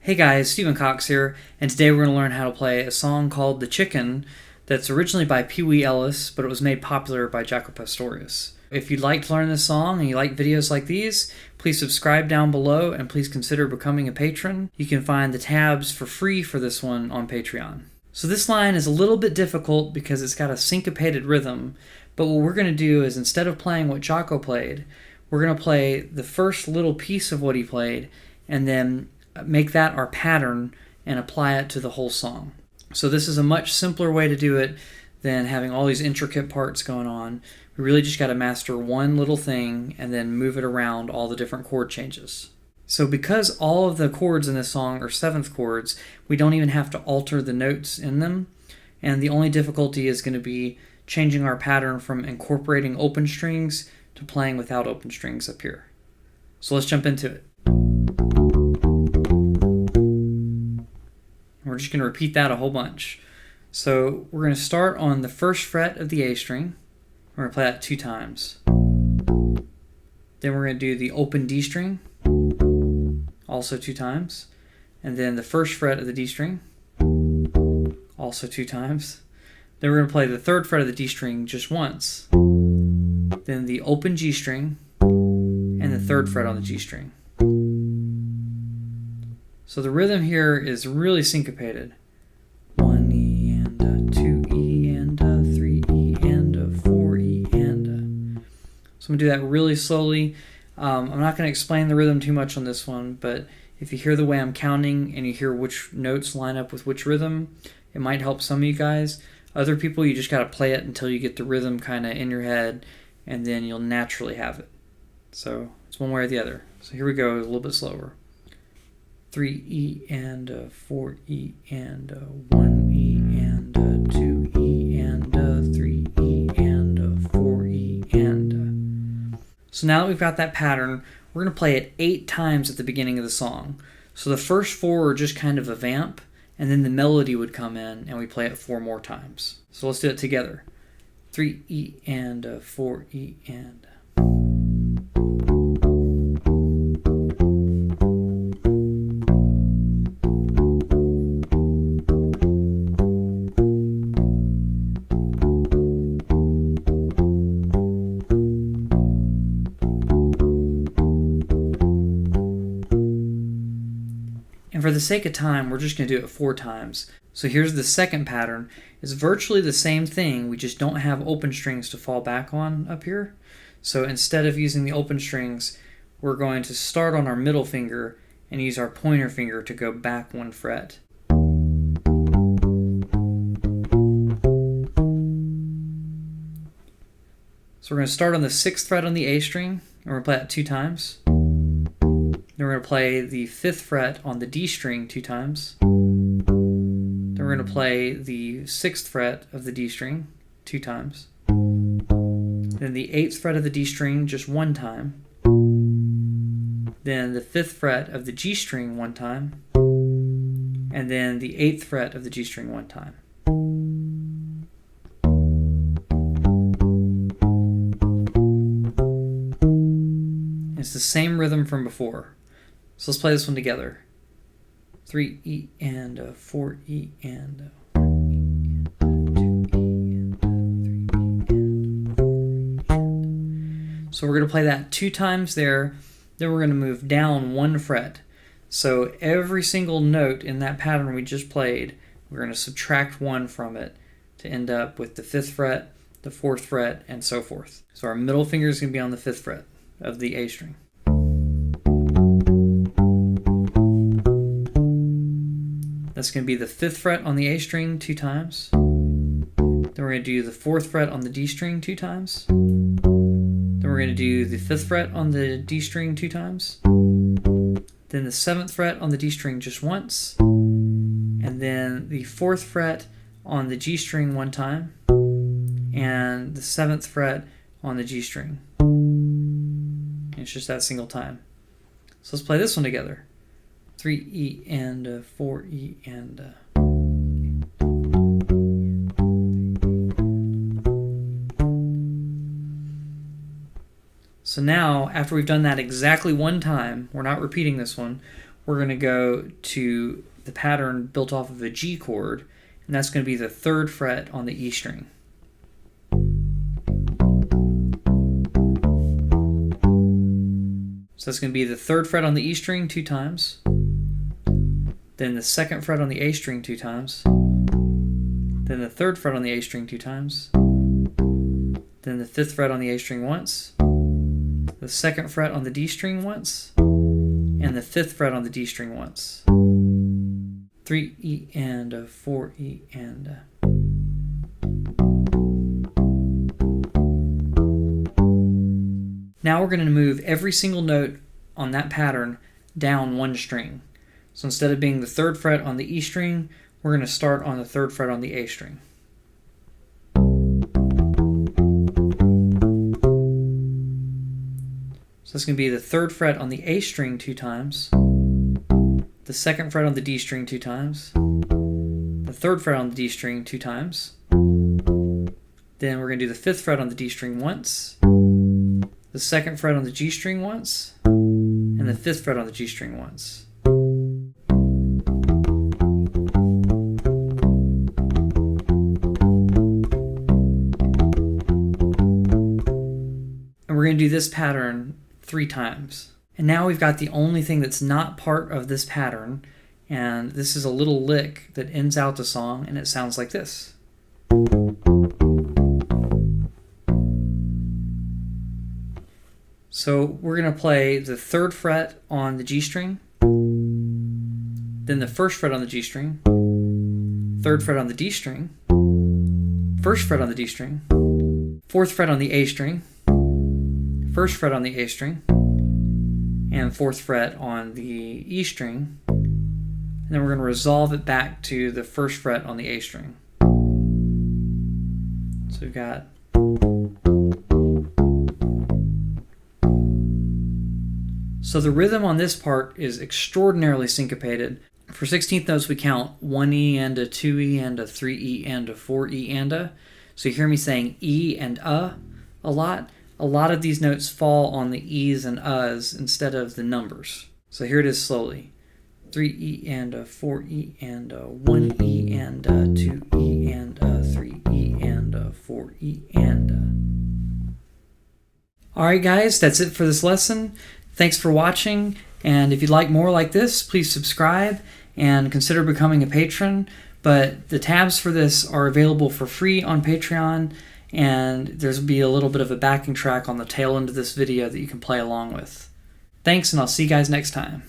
Hey guys, Stephen Cox here, and today we're going to learn how to play a song called The Chicken that's originally by Pee Wee Ellis, but it was made popular by Jaco Pastorius. If you'd like to learn this song and you like videos like these, please subscribe down below and please consider becoming a patron. You can find the tabs for free for this one on Patreon. So this line is a little bit difficult because it's got a syncopated rhythm, but what we're going to do is instead of playing what Jaco played, we're going to play the first little piece of what he played and then make that our pattern and apply it to the whole song. So this is a much simpler way to do it than having all these intricate parts going on. We really just got to master one little thing and then move it around all the different chord changes. So because all of the chords in this song are seventh chords, we don't even have to alter the notes in them. And the only difficulty is going to be changing our pattern from incorporating open strings to playing without open strings up here. So let's jump into it. We're just going to repeat that a whole bunch. So we're going to start on the first fret of the A string. We're going to play that 2 times. Then we're going to do the open D string, also 2 times. And then the first fret of the D string, also 2 times. Then we're going to play the third fret of the D string just once. Then the open G string, and the third fret on the G string. So the rhythm here is really syncopated. 1 E and a 2 E and a 3 E and a 4 E and a. So I'm going to do that really slowly. I'm not going to explain the rhythm too much on this one, but if you hear the way I'm counting and you hear which notes line up with which rhythm, it might help some of you guys. Other people, you just got to play it until you get the rhythm kind of in your head, and then you'll naturally have it. So it's one way or the other. So here we go, a little bit slower. 3 E and a 4 E and a 1 E and a 2 E and a 3 E and a 4 E and a. So now that we've got that pattern, we're going to play it 8 times at the beginning of the song. So the first 4 are just kind of a vamp, and then the melody would come in and we play it 4 more times. So let's do it together. 3 E and a 4 E and a. And for the sake of time, we're just going to do it 4 times. So here's the second pattern. It's virtually the same thing, we just don't have open strings to fall back on up here. So instead of using the open strings, we're going to start on our middle finger and use our pointer finger to go back 1 fret. So we're going to start on the 6th fret on the A string, and we're going to play that 2 times. Then we're going to play the 5th fret on the D string 2 times. Then we're going to play the 6th fret of the D string 2 times. Then the 8th fret of the D string just 1 time. Then the 5th fret of the G string 1 time. And then the 8th fret of the G string 1 time. It's the same rhythm from before. So let's play this one together. 3 E and a 4 E and a 1 E and a 2 E and a 3 E and a 4 E and a. So we're going to play that 2 times there. Then we're going to move down 1 fret. So every single note in that pattern we just played, we're going to subtract 1 from it to end up with the 5th fret, the 4th fret, and so forth. So our middle finger is going to be on the 5th fret of the A string. That's going to be the 5th fret on the A string 2 times. Then we're going to do the 4th fret on the D string 2 times. Then we're going to do the 5th fret on the D string 2 times. Then the 7th fret on the D string just once. And then the 4th fret on the G string 1 time. And the 7th fret on the G string. It's just that single time. So let's play this one together. 3 E and a 4 E and a. So now, after we've done that exactly 1 time, we're not repeating this one, we're going to go to the pattern built off of a G chord, and that's going to be the 3rd fret on the E string. So that's going to be the 3rd fret on the E string 2 times, then the 2nd fret on the A string 2 times, then the 3rd fret on the A string 2 times, then the 5th fret on the A string once, the 2nd fret on the D string once, and the 5th fret on the D string once. 3 E and a 4 E and a. Now we're going to move every single note on that pattern down 1 string. So instead of being the 3rd fret on the E string, we're going to start on the 3rd fret on the A string. So that's going to be the 3rd fret on the A string 2 times, the 2nd fret on the D string 2 times, the 3rd fret on the D string 2 times, then we're going to do the 5th fret on the D string once, the 2nd fret on the G string once, and the 5th fret on the G string once. And we're going to do this pattern 3 times. And now we've got the only thing that's not part of this pattern, and this is a little lick that ends out the song, and it sounds like this. So we're going to play the 3rd fret on the G string, then the 1st fret on the G string, 3rd fret on the D string, 1st fret on the D string, 4th fret on the A string, 1st fret on the A string, and 4th fret on the E string, and then we're going to resolve it back to the 1st fret on the A string. So we've got So the rhythm on this part is extraordinarily syncopated. For 16th notes, we count 1 E and a, 2 E and a, 3 E and a, 4 E and a. So you hear me saying E and a lot. A lot of these notes fall on the E's and U's instead of the numbers. So here it is slowly. 3 E and a, 4 E and a, 1 E and a, 2 E and a, 3 E and a, 4 E and a. Alright guys, that's it for this lesson. Thanks for watching, and if you'd like more like this, please subscribe and consider becoming a patron. But the tabs for this are available for free on Patreon, and there's be a little bit of a backing track on the tail end of this video that you can play along with. Thanks, and I'll see you guys next time.